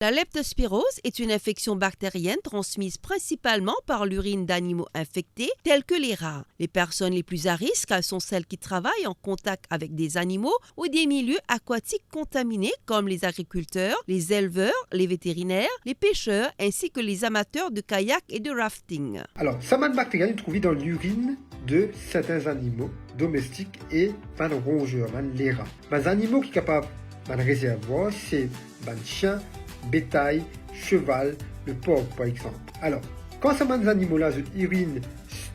La leptospirose est une infection bactérienne transmise principalement par l'urine d'animaux infectés tels que les rats. Les personnes les plus à risque sont celles qui travaillent en contact avec des animaux ou des milieux aquatiques contaminés comme les agriculteurs, les éleveurs, les vétérinaires, les pêcheurs ainsi que les amateurs de kayak et de rafting. Alors, cette bactérie est trouvée dans l'urine de certains animaux domestiques et par les rongeurs, les rats. Les animaux qui sont capables de réservoir, c'est les chiens, bétail, cheval, le porc par exemple. Alors, quand ces animaux-là urinent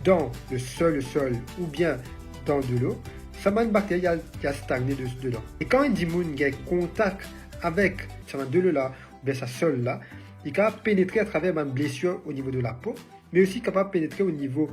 dans le sol ou bien dans de l'eau, ces bactéries qui a stagné dedans. Et quand un démon a contact avec ces de l'eau-là ou bien ce sol-là, il est capable de pénétrer à travers une blessure au niveau de la peau, mais aussi capable de pénétrer au niveau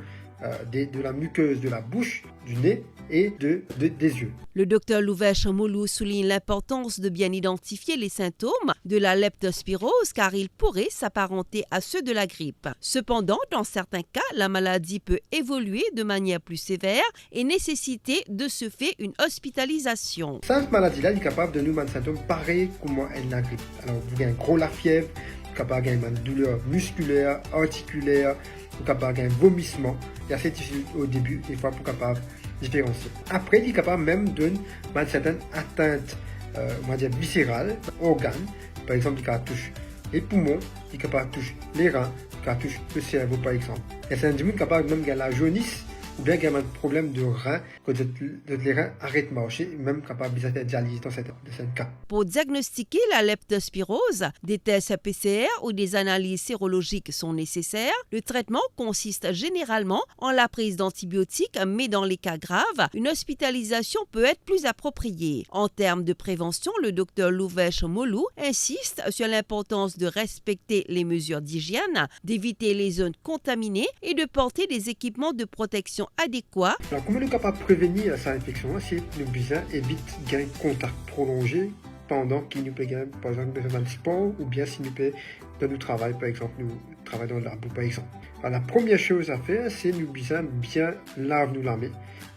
de la muqueuse de la bouche, du nez et des yeux. Le docteur Louvesh Moulou souligne l'importance de bien identifier les symptômes de la leptospirose car ils pourraient s'apparenter à ceux de la grippe. Cependant, dans certains cas, la maladie peut évoluer de manière plus sévère et nécessiter de ce fait une hospitalisation. Cette maladie-là est capable de nous donner des symptômes pareils comme la grippe. Alors, vous avez gros la fièvre, vous capable d'avoir une douleur musculaire, articulaire, vous capable d'avoir un vomissement. C'est assez difficile au début, des fois, pour capable différencier. Après, il est capable même de donner certaines atteintes, on va dire viscérales, organes. Par exemple, il touche les poumons, il est capable de toucher les reins, il touche le cerveau par exemple. Et c'est un individu capable même de la jaunisse ou bien qu'il y a un problème de rein, que les reins arrêtent de marcher, même capable de faire dialyse dans certains cas. Pour diagnostiquer la leptospirose, des tests PCR ou des analyses sérologiques sont nécessaires. Le traitement consiste généralement en la prise d'antibiotiques, mais dans les cas graves, une hospitalisation peut être plus appropriée. En termes de prévention, le docteur Louvesh Moulou insiste sur l'importance de respecter les mesures d'hygiène, d'éviter les zones contaminées et de porter des équipements de protection adéquats. Alors, comment nous sommes capables de prévenir cette infection, c'est nous besoin éviter un contact prolongé pendant qu'il nous peut par exemple besoin d'un sport ou bien si nous peut dans notre travail, par exemple, nous travaillons dans le labo par exemple. Alors, la première chose à faire, c'est nous besoin bien laver nos mains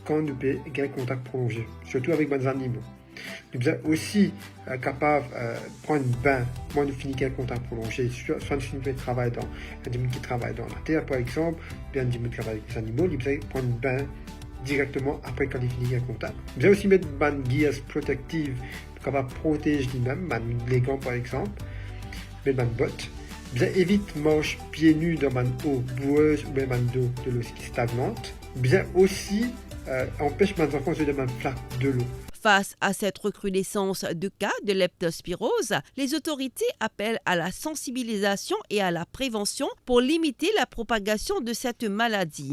quand nous peut un contact prolongé, surtout avec les animaux. Nous sommes aussi capables de prendre un bain quand nous finissons un contact prolongé, soit nous finissons travailler dans un individu qui travaille dans la terre par exemple, bien un individu qui travaille avec les animaux, nous devons prendre un bain directement après quand il finit un contact. Nous devons aussi mettre une gears protective capable de protéger lui-même, les gants par exemple, mettre une botte. Nous devons éviter de marcher pieds nus dans une eau boueuse ou même dans de l'eau qui est stagnante. Nous devons aussi empêcher les enfants de se mettre une flaque de l'eau. Face à cette recrudescence de cas de leptospirose, les autorités appellent à la sensibilisation et à la prévention pour limiter la propagation de cette maladie.